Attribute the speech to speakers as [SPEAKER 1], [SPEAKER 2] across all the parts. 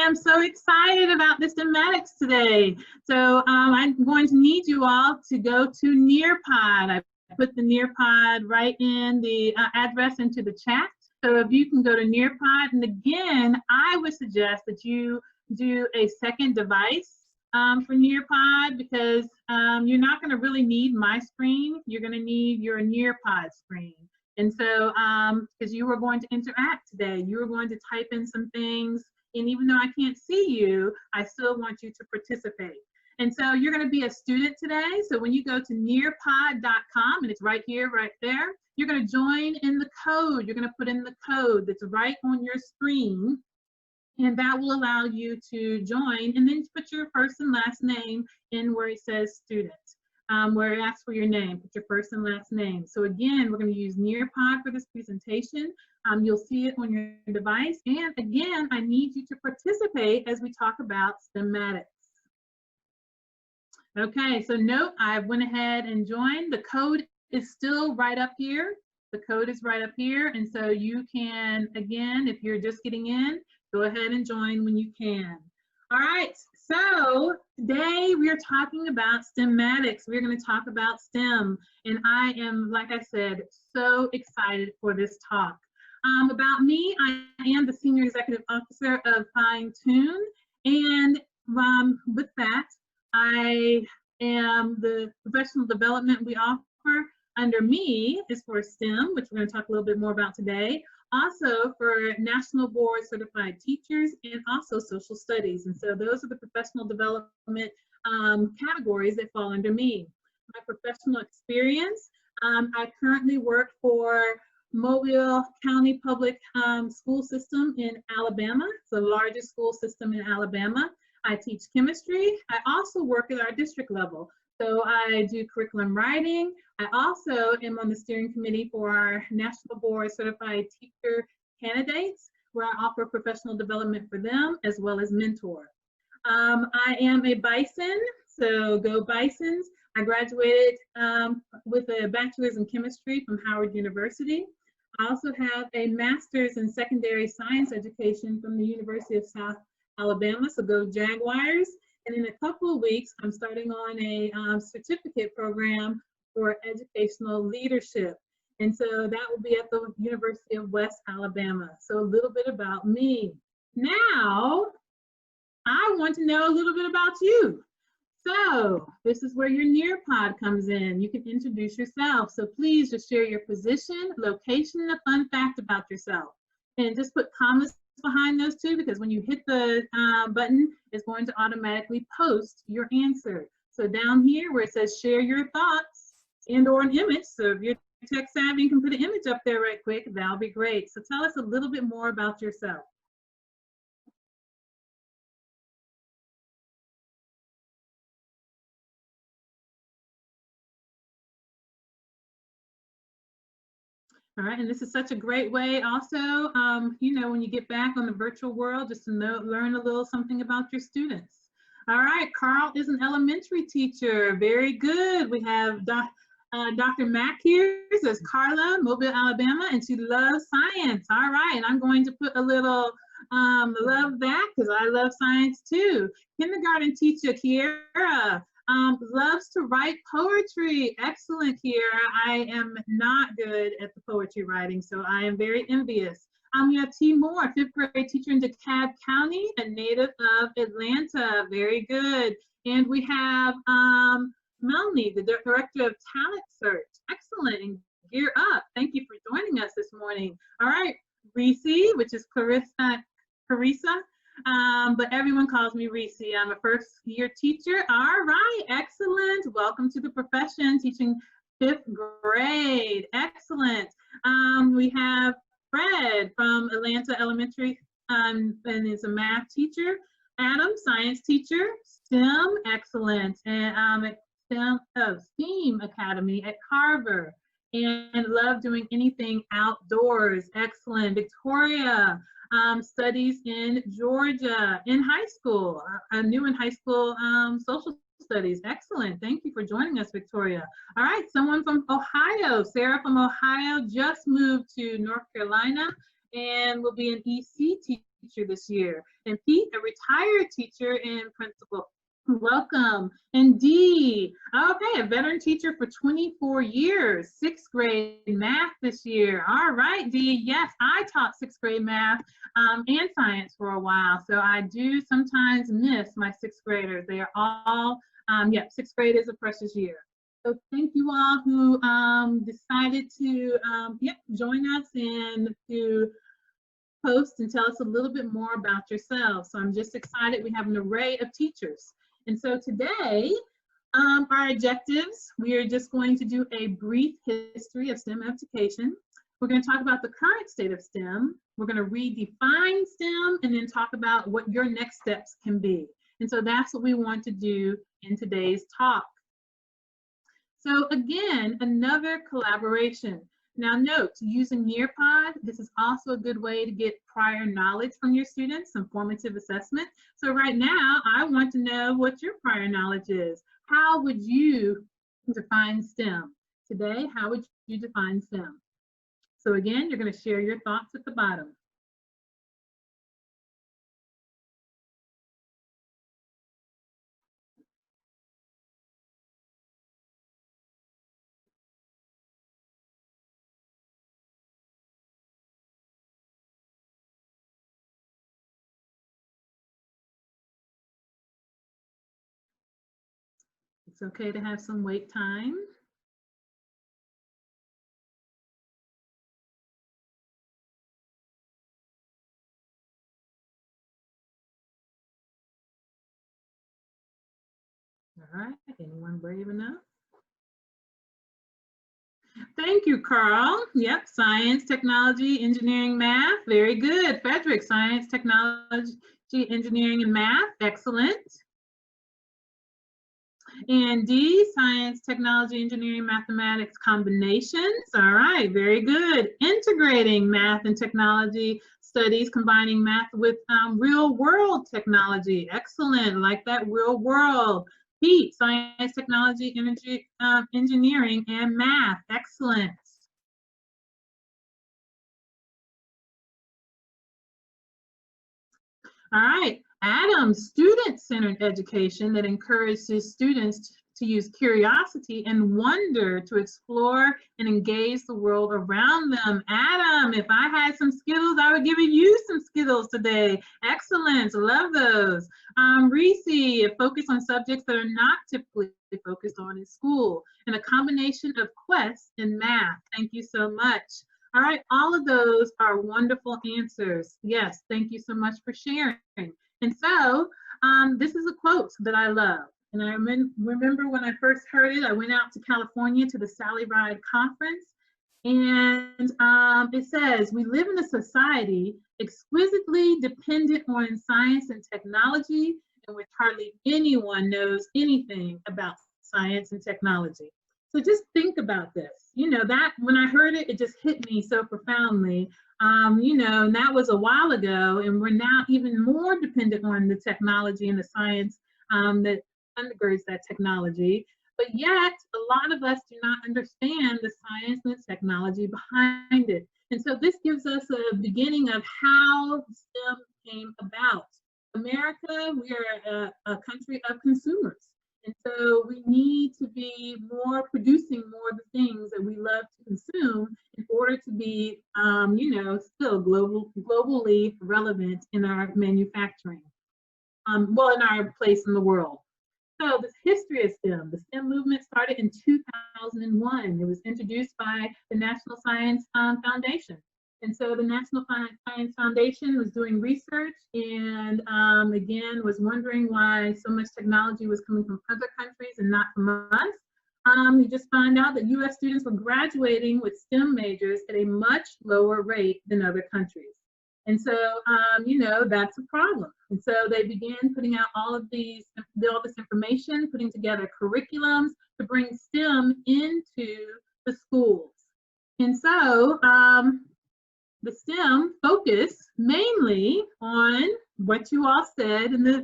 [SPEAKER 1] am so excited about this STEMatics today. So I'm going to need you all to go to Nearpod. I put the Nearpod right in the address into the chat. So if you can go to Nearpod, and again, I would suggest that you do a second device for Nearpod, because you're not going to really need my screen. You're going to need your Nearpod screen. And so, because you are going to interact today, you are going to type in some things, and even though I can't see you, I still want you to participate. And so you're going to be a student today. So when you go to nearpod.com, and it's right here, right there, you're going to join in the code. You're going to put in the code that's right on your screen, and that will allow you to join, and then put your first and last name in where it says student. Where it asks for your name, put your first and last name. So again, we're going to use Nearpod for this presentation. You'll see it on your device. And again, I need you to participate as we talk about STEMatics. Okay, so note, I went ahead and joined. The code is still right up here. The code is right up here. And so you can, again, if you're just getting in, go ahead and join when you can. All right, so today we are talking about STEMatics. We're going to talk about STEM, and I am, like I said, so excited for this talk. About me, I am the Senior Executive Officer of Fine Tune, and with that, I am the professional development we offer under me is for STEM, which we're going to talk a little bit more about today. Also for National Board Certified Teachers, and also Social Studies. And so those are the professional development categories that fall under me. My professional experience, I currently work for Mobile County Public School System in Alabama. It's the largest school system in Alabama. I teach chemistry. I also work at our district level. So I do curriculum writing. I also am on the steering committee for our National Board Certified Teacher Candidates, where I offer professional development for them as well as mentor. I am a Bison, so go Bisons. I graduated with a bachelor's in chemistry from Howard University. I also have a master's in secondary science education from the University of South Alabama, so go Jaguars. And in a couple of weeks, I'm starting on a certificate program for educational leadership. And so that will be at the University of West Alabama. So a little bit about me. Now, I want to know a little bit about you. So this is where your Nearpod comes in. You can introduce yourself. So please just share your position, location, and a fun fact about yourself. And just put comments behind those two, because when you hit the button, it's going to automatically post your answer. So down here where it says share your thoughts and or an image, so if you're tech savvy, you can put an image up there right quick, that'll be great. So tell us a little bit more about yourself. All right, and this is such a great way also, you know, when you get back on the virtual world, just to learn a little something about your students. All right, Carl is an elementary teacher. Very good. We have Dr. Mack here, says Carla, Mobile, Alabama, and she loves science. All right, and I'm going to put a little love that, because I love science too. Kindergarten teacher Kiera. Loves to write poetry. Excellent, Kiera. I am not good at the poetry writing, so I am very envious. We have T. Moore, 5th grade teacher in DeKalb County, a native of Atlanta. Very good. And we have Melanie, the Director of Talent Search. Excellent, and gear up. Thank you for joining us this morning. All right, Reese, which is Carissa. But everyone calls me Reese. I'm a first-year teacher. All right, excellent. Welcome to the profession, teaching 5th grade. Excellent. We have Fred from Atlanta Elementary, and is a math teacher. Adam, science teacher. STEM, excellent. And STEAM Academy at Carver. And love doing anything outdoors. Excellent. Victoria. Studies in Georgia in high school. I'm new in high school social studies. Excellent. Thank you for joining us, Victoria. All right, someone from Ohio. Sarah from Ohio just moved to North Carolina and will be an EC teacher this year. And Pete, a retired teacher and principal. Welcome. And Dee, okay, a veteran teacher for 24 years, 6th grade math this year. All right, Dee, yes, I taught 6th grade math and science for a while, so I do sometimes miss my 6th graders. They are all, 6th grade is a precious year. So thank you all who decided to join us and to post and tell us a little bit more about yourselves. So I'm just excited. We have an array of teachers. And so today, our objectives, we are just going to do a brief history of STEM education. We're going to talk about the current state of STEM. We're going to redefine STEM and then talk about what your next steps can be. And so that's what we want to do in today's talk. So again, another collaboration. Now note, using Nearpod, this is also a good way to get prior knowledge from your students, some formative assessment. So right now, I want to know what your prior knowledge is. How would you define STEM? Today, how would you define STEM? So again, you're going to share your thoughts at the bottom. It's okay to have some wait time. All right, anyone brave enough? Thank you, Carl. Yep, science, technology, engineering, math. Very good. Frederick, science, technology, engineering, and math. Excellent. And D, science, technology, engineering, mathematics combinations. All right, very good. Integrating math and technology studies, combining math with real world technology. Excellent, like that real world. Pete, science, technology, energy, engineering, and math. Excellent. All right, Adam, student-centered education that encourages students to use curiosity and wonder to explore and engage the world around them. Adam, if I had some Skittles, I would give you some Skittles today. Excellent, love those. Reese, a focus on subjects that are not typically focused on in school, and a combination of Quest and math. Thank you so much. All right, all of those are wonderful answers. Yes, thank you so much for sharing. And so this is a quote that I love. And I remember when I first heard it, I went out to California to the Sally Ride conference. And it says, we live in a society exquisitely dependent on science and technology, in which hardly anyone knows anything about science and technology. So just think about this. You know, that when I heard it, it just hit me so profoundly. You know, and that was a while ago, and we're now even more dependent on the technology and the science that undergirds that technology. But yet, a lot of us do not understand the science and the technology behind it. And so this gives us a beginning of how STEM came about. America, we are a country of consumers. And so we need to be more producing more of the things that we love to consume in order to be, you know, still globally relevant in our manufacturing, well, in our place in the world. So this history of STEM, the STEM movement started in 2001. It was introduced by the National Science Foundation. And so the National Science Foundation was doing research and again, was wondering why so much technology was coming from other countries and not from us. We just found out that US students were graduating with STEM majors at a much lower rate than other countries. And so, you know, that's a problem. And so they began putting out all this information, putting together curriculums to bring STEM into the schools. And so the STEM focus mainly on what you all said in the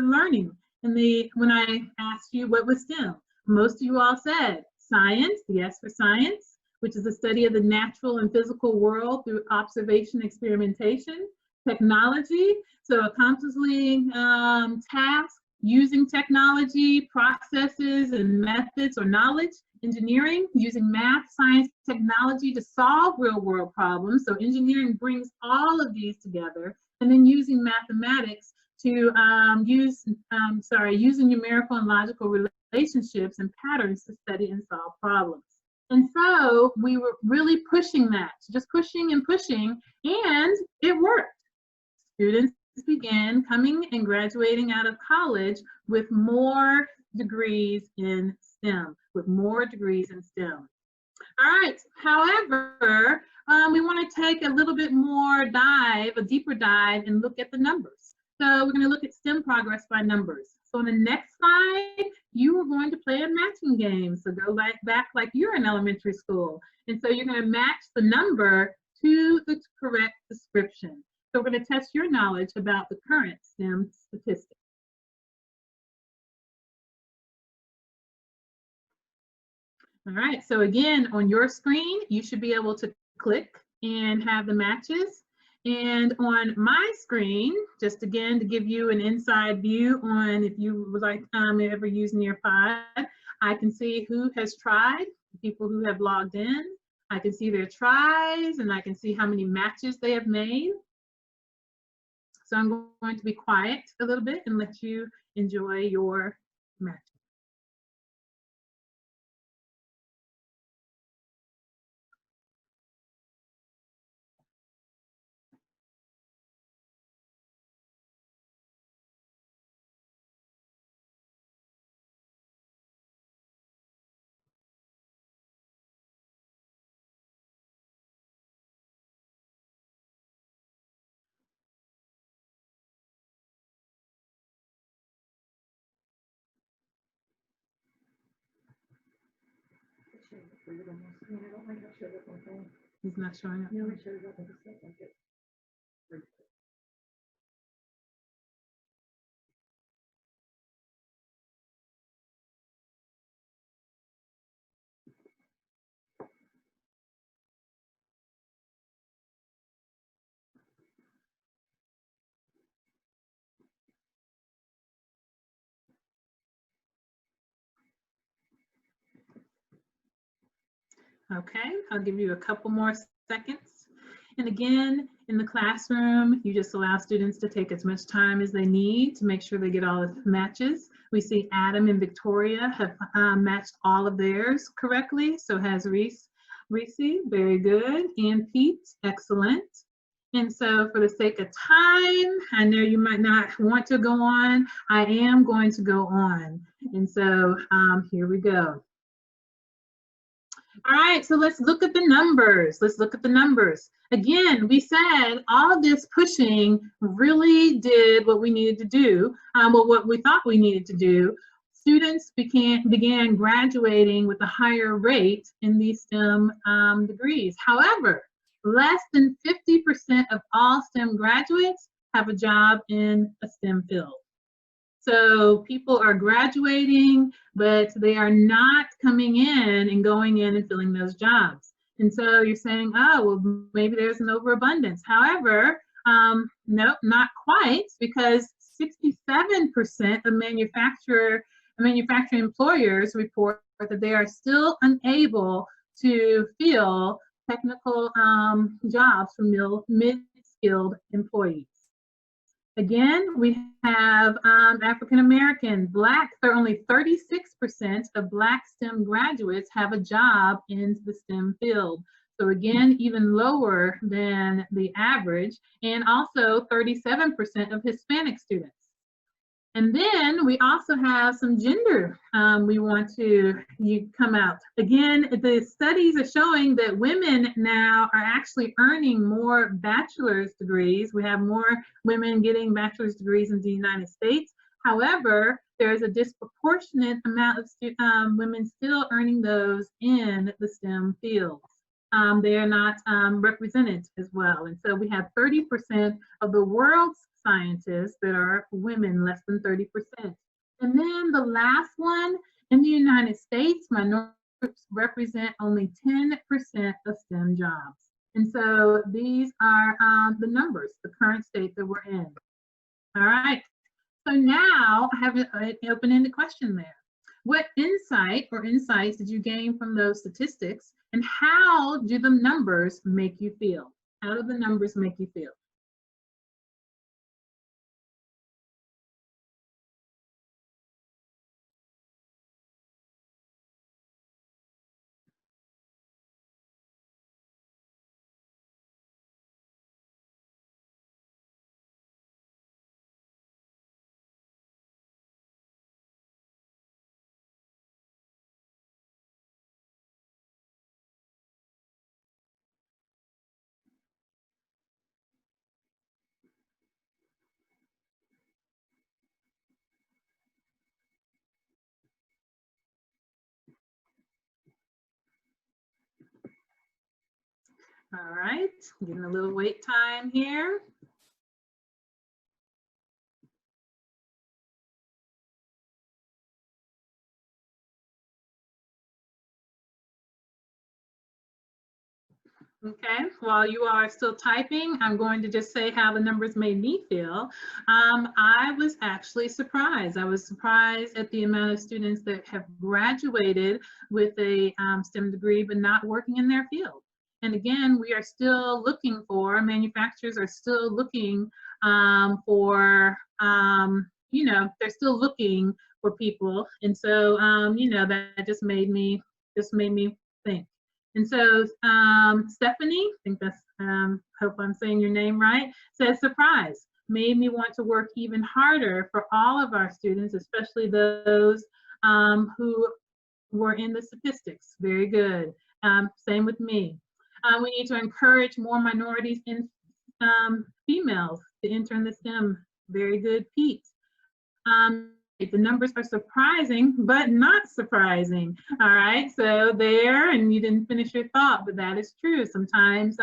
[SPEAKER 1] learning. When I asked you what was STEM, most of you all said science, yes for science, which is the study of the natural and physical world through observation, experimentation. Technology, so accomplishing tasks using technology, processes, and methods or knowledge. Engineering, using math, science, technology to solve real-world problems. So engineering brings all of these together. And then using mathematics to using numerical and logical relationships and patterns to study and solve problems. And so we were really pushing that, just pushing and pushing, and it worked. Students began coming and graduating out of college with more degrees in STEM, All right, however, we want to take a little bit more a deeper dive, and look at the numbers. So we're going to look at STEM progress by numbers. So on the next slide, you are going to play a matching game. So go back like you're in elementary school. And so you're going to match the number to the correct description. So we're going to test your knowledge about the current STEM statistics. All right, so again, on your screen, you should be able to click and have the matches. And on my screen, just again to give you an inside view on if you would like ever use Nearpod, I can see who has tried, people who have logged in. I can see their tries, and I can see how many matches they have made. So I'm going to be quiet a little bit and let you enjoy your match. He's not showing up. No, it shows up. Okay, I'll give you a couple more seconds. And again, in the classroom, you just allow students to take as much time as they need to make sure they get all the matches. We see Adam and Victoria have matched all of theirs correctly. So has Reese, very good. And Pete, excellent. And so for the sake of time, I know you might not want to go on. I am going to go on. And so here we go. All right, so let's look at the numbers. Again, we said all this pushing really did what we needed to do, what we thought we needed to do. Students began graduating with a higher rate in these STEM degrees. However, less than 50% of all STEM graduates have a job in a STEM field. So people are graduating, but they are not coming in and going in and filling those jobs. And so you're saying, oh, well, maybe there's an overabundance. However, no, not quite, because 67% of manufacturing employers report that they are still unable to fill technical jobs for mid-skilled employees. Again, we have African American, Black, only 36% of Black STEM graduates have a job in the STEM field. So again, even lower than the average, and also 37% of Hispanic students. And then we also have some gender we want to come out. Again, the studies are showing that women now are actually earning more bachelor's degrees. We have more women getting bachelor's degrees in the United States. However, there's a disproportionate amount of women still earning those in the STEM fields. They are not represented as well. And so we have 30% of the world's scientists that are women, less than 30%. And then the last one, in the United States, minority represent only 10% of STEM jobs. And so these are the numbers, the current state that we're in. All right. So now I have an open-ended question there. What insight or insights did you gain from those statistics, and how do the numbers make you feel? How do the numbers make you feel? All right, getting a little wait time here. Okay, while you are still typing, I'm going to just say how the numbers made me feel. I was actually surprised. I was surprised at the amount of students that have graduated with a STEM degree but not working in their field. And again, we are still looking for, manufacturers are still looking for, you know, they're still looking for people. And so, you know, that just made me think. And so Stephanie, I think that's, hope I'm saying your name right, says surprise, made me want to work even harder for all of our students, especially those who were in the statistics. Very good. Same with me. We need to encourage more minorities and females to enter in the STEM. Very good, Pete. The numbers are surprising, but not surprising. All right, so there, and you didn't finish your thought, but that is true. Sometimes,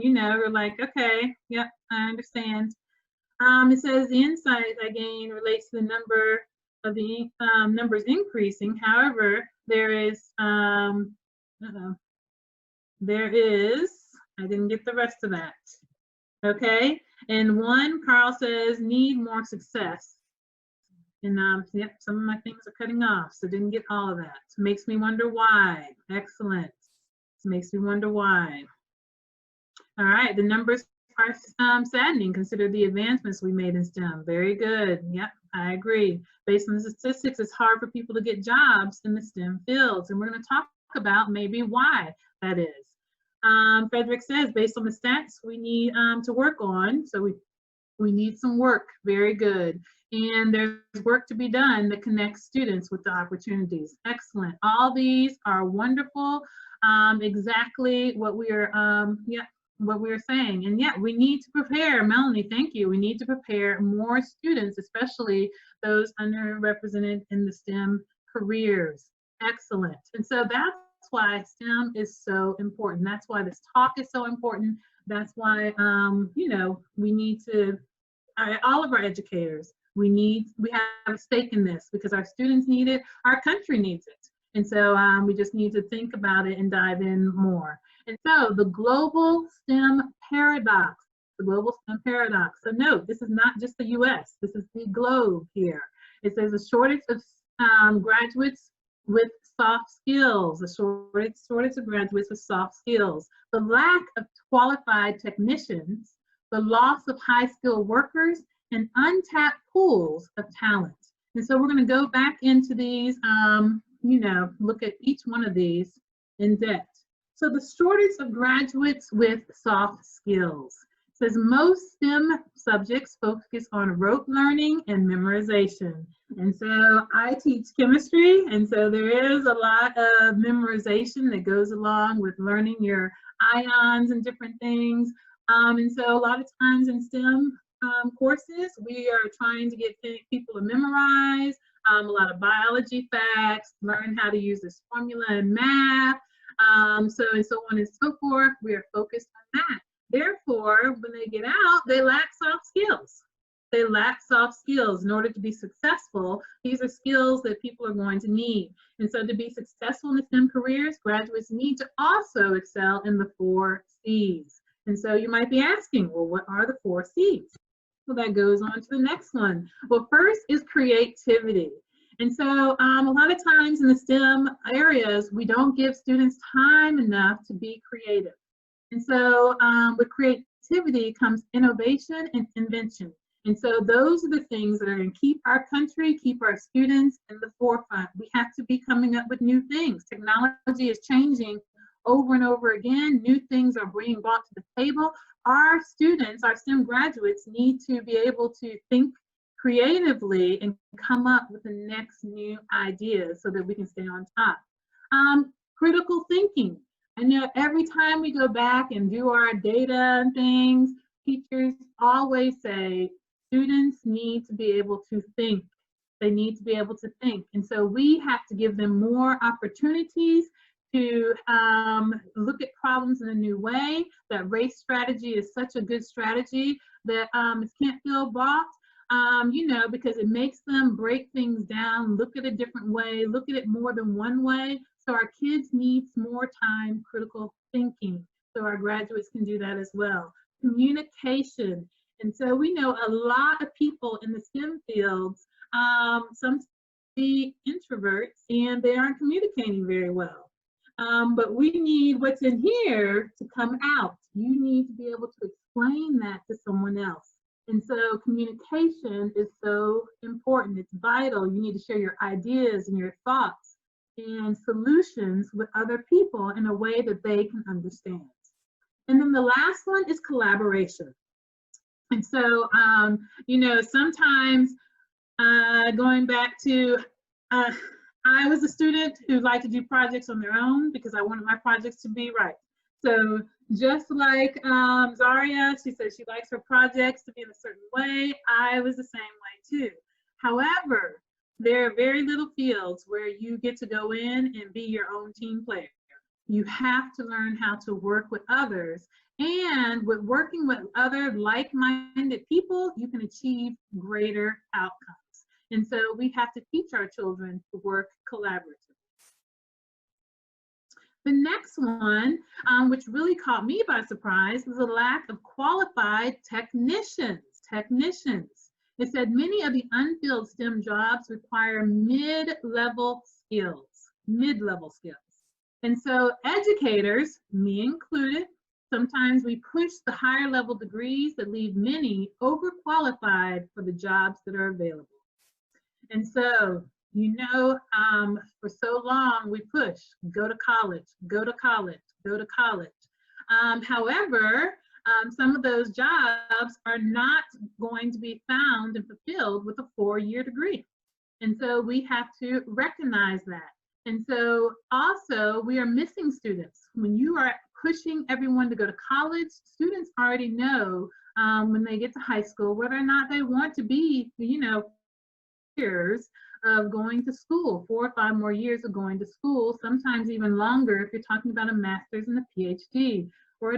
[SPEAKER 1] you know, we're like, okay, yep, I understand. It says the insight I gain relates to the number of the numbers increasing. However, there is, I didn't get the rest of that. Okay, and one, Carl says, need more success. And yep, some of my things are cutting off, so didn't get all of that. Makes me wonder why. Excellent. Makes me wonder why. All right, the numbers are saddening. Consider the advancements we made in STEM. Very good. Yep, I agree. Based on the statistics, it's hard for people to get jobs in the STEM fields, and we're going to talk about maybe why that is. Frederick says, based on the stats we need to work on, so we need some work. Very good. And there's work to be done that connects students with the opportunities. Excellent. All these are wonderful. Exactly what we are, what we were saying. And yeah, we need to prepare, Melanie, thank you. We need to prepare more students, especially those underrepresented in the STEM careers. Excellent. And so that's why STEM is so important. That's why this talk is so important. That's why, you know, we need to, all of our educators, we have a stake in this because our students need it, our country needs it. And so we just need to think about it and dive in more. And so the global STEM paradox, the global STEM paradox. So note, this is not just the US, this is the globe here. It says a shortage of graduates with soft skills, a shortage of graduates with soft skills, the lack of qualified technicians, the loss of high-skilled workers, and untapped pools of talent. And so we're going to go back into these, you know, look at each one of these in depth. So the shortage of graduates with soft skills. It says most STEM subjects focus on rote learning and memorization. And so I teach chemistry, and so there is a lot of memorization that goes along with learning your ions and different things. And so a lot of times in STEM courses, we are trying to get people to memorize a lot of biology facts, learn how to use this formula in math, so and so on and so forth. We are focused on that. Therefore, when they get out, they lack soft skills. They lack soft skills. In order to be successful, these are skills that people are going to need. And so to be successful in the STEM careers, graduates need to also excel in the 4 C's. And so you might be asking, well, what are the 4 C's? Well, that goes on to the next one. Well, first is creativity. And so a lot of times in the STEM areas, we don't give students time enough to be creative. And so with creativity comes innovation and invention. And so those are the things that are going to keep our country, keep our students in the forefront. We have to be coming up with new things. Technology is changing over and over again. New things are being brought to the table. Our students, our STEM graduates, need to be able to think creatively and come up with the next new ideas so that we can stay on top. Critical thinking. I know every time we go back and do our data and things, teachers always say students need to be able to think. They need to be able to think. And so we have to give them more opportunities to look at problems in a new way. That race strategy is such a good strategy that is Canfield bought, because it makes them break things down, look at a different way, look at it more than one way. So our kids need more time critical thinking. So our graduates can do that as well. Communication. And so we know a lot of people in the STEM fields, some be introverts and they aren't communicating very well. But we need what's in here to come out. You need to be able to explain that to someone else. And so communication is so important. It's vital. You need to share your ideas and your thoughts and solutions with other people in a way that they can understand. And then the last one is collaboration. And so, sometimes going back to, I was a student who liked to do projects on their own because I wanted my projects to be right. So just like Zaria, she said she likes her projects to be in a certain way, I was the same way too. However, there are very little fields where you get to go in and be your own team player. You have to learn how to work with others. And with working with other like-minded people, you can achieve greater outcomes. And so we have to teach our children to work collaboratively. The next one, which really caught me by surprise, was the lack of qualified technicians. It said many of the unfilled STEM jobs require mid-level skills. And so educators, me included, sometimes we push the higher level degrees that leave many overqualified for the jobs that are available. And so, for so long we push, go to college, go to college, go to college. However, some of those jobs are not going to be found and fulfilled with a 4-year degree. And so we have to recognize that. And so also we are missing students. When you are pushing everyone to go to college, students already know when they get to high school whether or not they want to be, years of going to school, 4 or 5 more years of going to school, sometimes even longer if you're talking about a master's and a PhD, or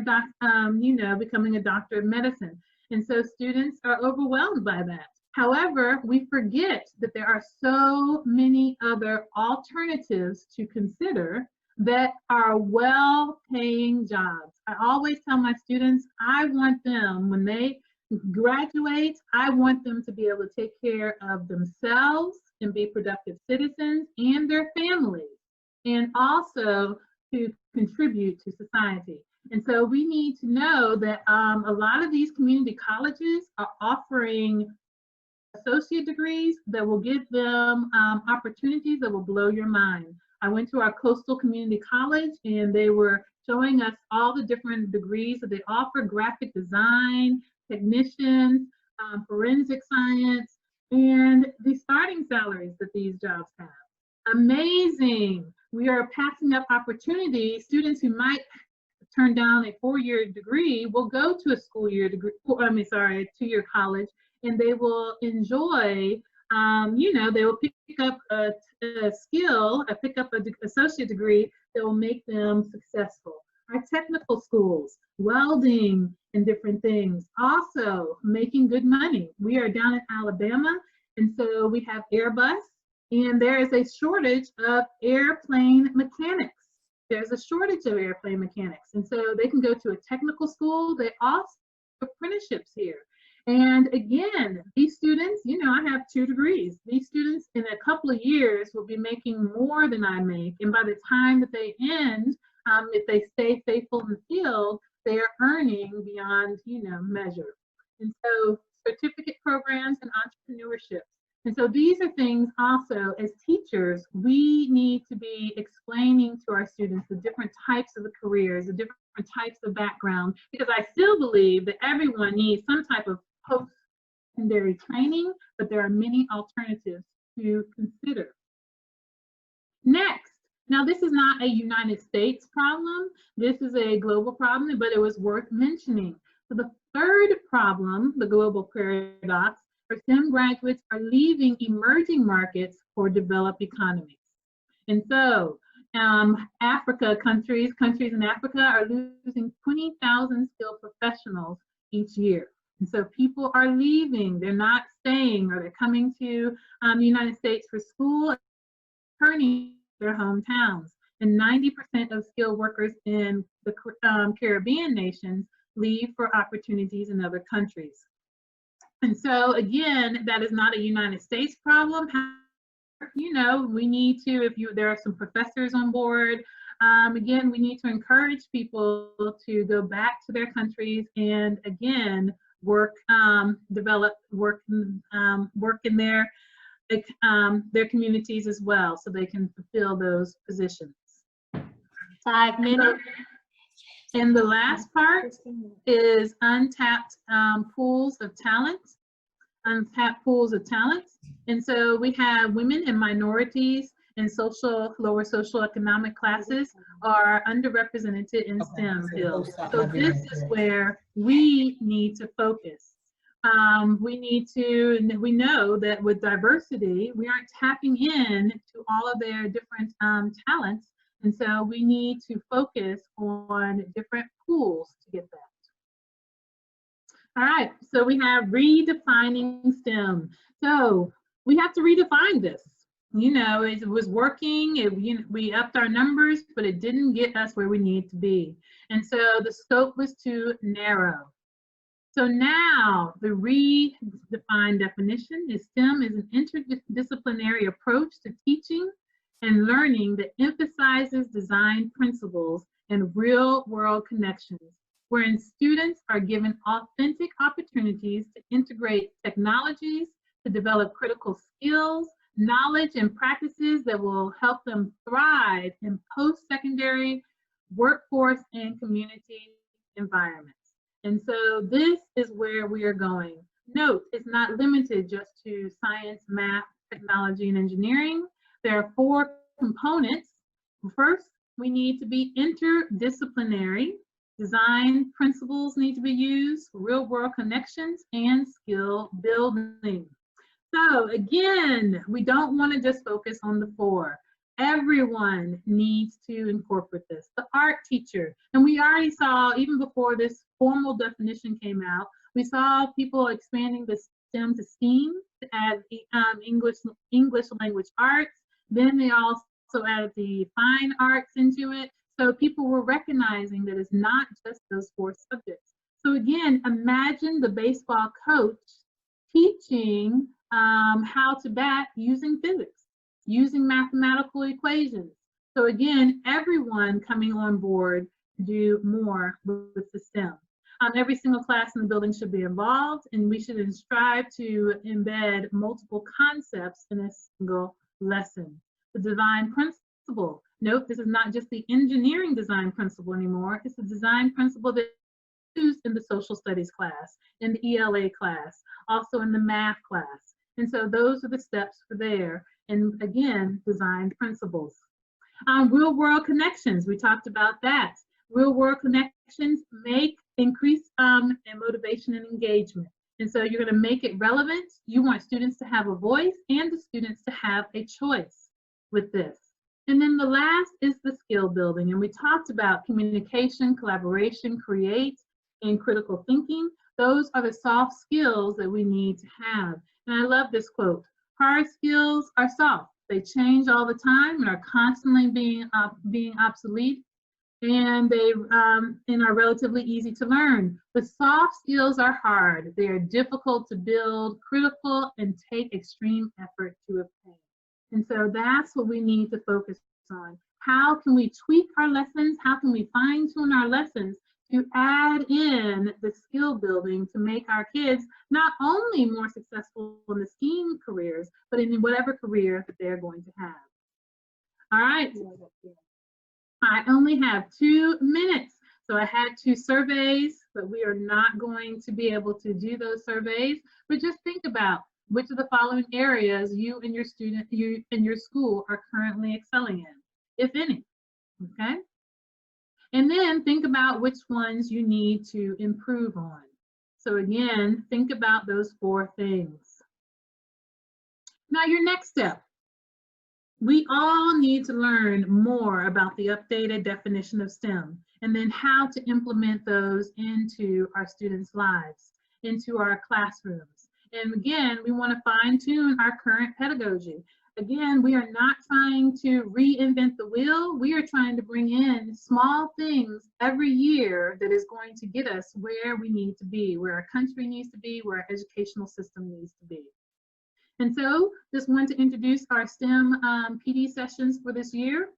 [SPEAKER 1] becoming a doctor of medicine. And so students are overwhelmed by that. However, we forget that there are so many other alternatives to consider that are well-paying jobs. I always tell my students, I want them, when they graduate, I want them to be able to take care of themselves and be productive citizens and their families, and also to contribute to society. And so we need to know that a lot of these community colleges are offering associate degrees that will give them opportunities that will blow your mind. I went to our coastal community college and they were showing us all the different degrees that they offer: graphic design, technicians, forensic science, and the starting salaries that these jobs have. Amazing. We are passing up opportunities. Students who might turn down a 4-year degree will go to a 2-year college, and they will enjoy, they will pick up a skill, pick up an associate degree that will make them successful. our technical schools, welding and different things, also making good money. We are down in Alabama, and so we have Airbus, and there is a shortage of airplane mechanics. There's a shortage of airplane mechanics, and so they can go to a technical school. They also have apprenticeships here. And again, these students, you know, I have 2 degrees. These students in a couple of years will be making more than I make. And by the time that they end, if they stay faithful in the field, they are earning beyond, you know, measure. And so certificate programs and entrepreneurship. And so these are things also, as teachers, we need to be explaining to our students the different types of the careers, the different types of background, because I still believe that everyone needs some type of post-secondary training, but there are many alternatives to consider. Next, now this is not a United States problem, this is a global problem, but it was worth mentioning. So the third problem, the global paradox, for STEM graduates are leaving emerging markets for developed economies. And so Africa, countries in Africa are losing 20,000 skilled professionals each year. And so people are leaving, they're not staying, or they're coming to the United States for school, returning to their hometowns. And 90% of skilled workers in the Caribbean nations leave for opportunities in other countries. And so again, that is not a United States problem. You know, we need to, if there are some professors on board, again, we need to encourage people to go back to their countries and again, work, develop, work in their communities as well, so they can fulfill those positions. 5 minutes. And the last part is untapped pools of talent. Untapped pools of talents. And so we have women and minorities and lower socioeconomic classes are underrepresented in STEM fields. So this is where we need to focus. We know that with diversity, we aren't tapping in to all of their different talents. And so we need to focus on different pools to get that. All right, so we have redefining STEM. So we have to redefine this. You know, it was working, we upped our numbers, but it didn't get us where we need to be. And so the scope was too narrow. So now the redefined definition is STEM is an interdisciplinary approach to teaching and learning that emphasizes design principles and real-world connections, wherein students are given authentic opportunities to integrate technologies, to develop critical skills, knowledge, and practices that will help them thrive in post-secondary workforce and community environments. And so this is where we are going. Note, it's not limited just to science, math, technology, and engineering. There are 4 components. First, we need to be interdisciplinary. Design principles need to be used, real-world connections, and skill building. So again, we don't want to just focus on the 4. Everyone needs to incorporate this. The art teacher, and we already saw, even before this formal definition came out, we saw people expanding the STEM to STEAM to add English language arts. Then they also added the fine arts into it. So people were recognizing that it's not just those 4 subjects. So again, imagine the baseball coach teaching how to bat using physics, using mathematical equations. So again, everyone coming on board to do more with the STEM. Every single class in the building should be involved, and we should strive to embed multiple concepts in a single lesson. The design principle. Note, this is not just the engineering design principle anymore. It's a design principle that is used in the social studies class, in the ELA class, also in the math class. And so those are the steps for there. And again, design principles. Real world connections, we talked about that. Real world connections increase motivation and engagement. And so you're going to make it relevant. You want students to have a voice and the students to have a choice with this. And then the last is the skill building. And we talked about communication, collaboration, create, and critical thinking. Those are the soft skills that we need to have. And I love this quote: hard skills are soft. They change all the time and are constantly being obsolete, and they are relatively easy to learn. But soft skills are hard. They are difficult to build, critical, and take extreme effort to obtain. And so that's what we need to focus on. How can we tweak our lessons? How can we fine tune our lessons to add in the skill building to make our kids not only more successful in the STEAM careers, but in whatever career that they're going to have. All right. I only have 2 minutes. So I had 2 surveys, but we are not going to be able to do those surveys. But just think about which of the following areas you and your school are currently excelling in, if any, okay? And then think about which ones you need to improve on. So again, think about those 4 things. Now your next step. We all need to learn more about the updated definition of STEM and then how to implement those into our students' lives, into our classrooms. And again, we want to fine-tune our current pedagogy. Again, we are not trying to reinvent the wheel. We are trying to bring in small things every year that is going to get us where we need to be, where our country needs to be, where our educational system needs to be. And so just wanted to introduce our STEM PD sessions for this year.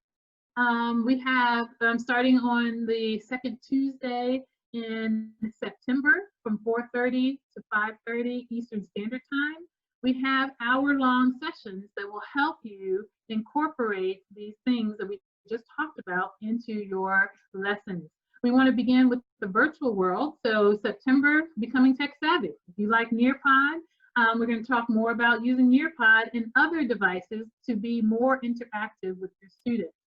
[SPEAKER 1] We have starting on the second Tuesday in September from 4:30 to 5:30 Eastern Standard Time. We have hour-long sessions that will help you incorporate these things that we just talked about into your lessons. We want to begin with the virtual world. So September, becoming tech savvy. If you like Nearpod, we're going to talk more about using Nearpod and other devices to be more interactive with your students.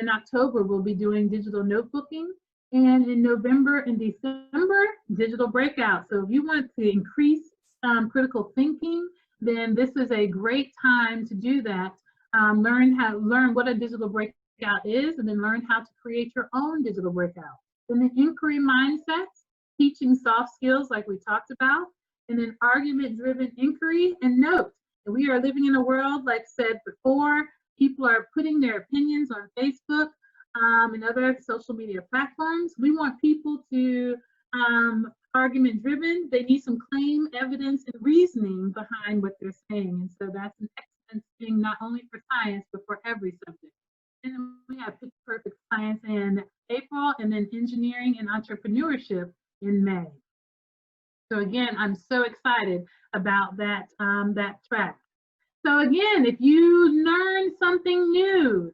[SPEAKER 1] In October, we'll be doing digital notebooking, and in November and December, digital breakout. So if you want to increase critical thinking, then this is a great time to do that. Learn what a digital breakout is, and then learn how to create your own digital breakout. Then the inquiry mindsets, teaching soft skills like we talked about, and then argument-driven inquiry. And note that we are living in a world, like said before, people are putting their opinions on Facebook and other social media platforms. We want people to argument-driven. They need some claim, evidence, and reasoning behind what they're saying. And so that's an excellent thing, not only for science, but for every subject. And then we have Pitch Perfect Science in April, and then engineering and entrepreneurship in May. So again, I'm so excited about that, that track. So again, if you learn something new,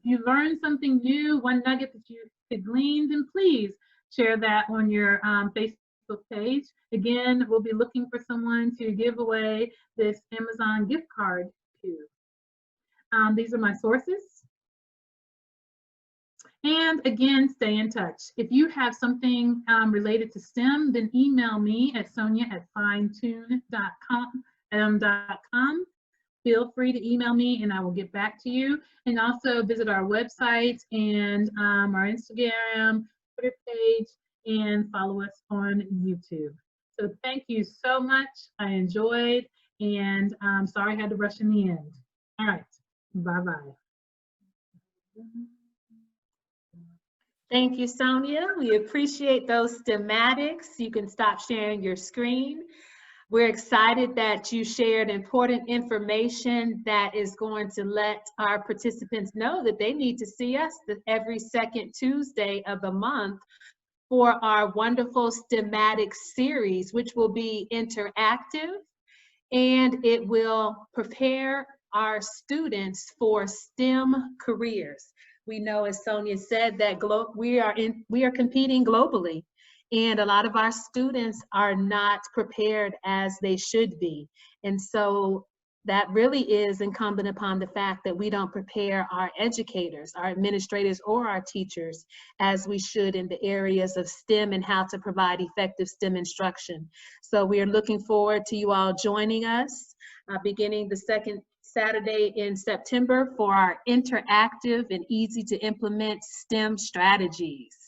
[SPEAKER 1] one nugget that you could glean, then please share that on your Facebook page. Again, we'll be looking for someone to give away this Amazon gift card to. These are my sources. And again, stay in touch. If you have something related to STEM, then email me at sonya@finetune.com. Feel free to email me and I will get back to you. And also visit our website and our Instagram, Twitter page, and follow us on YouTube. So thank you so much. I enjoyed, and I'm sorry I had to rush in the end. All right, bye-bye.
[SPEAKER 2] Thank you, Sonya. We appreciate those schematics. You can stop sharing your screen. We're excited that you shared important information that is going to let our participants know that they need to see us every second Tuesday of the month for our wonderful STEMatics series, which will be interactive, and it will prepare our students for STEM careers. We know, as Sonya said, that we are competing globally, and a lot of our students are not prepared as they should be. And so that really is incumbent upon the fact that we don't prepare our educators, our administrators, or our teachers as we should in the areas of STEM and how to provide effective STEM instruction. So we are looking forward to you all joining us beginning the second Saturday in September for our interactive and easy to implement STEM strategies.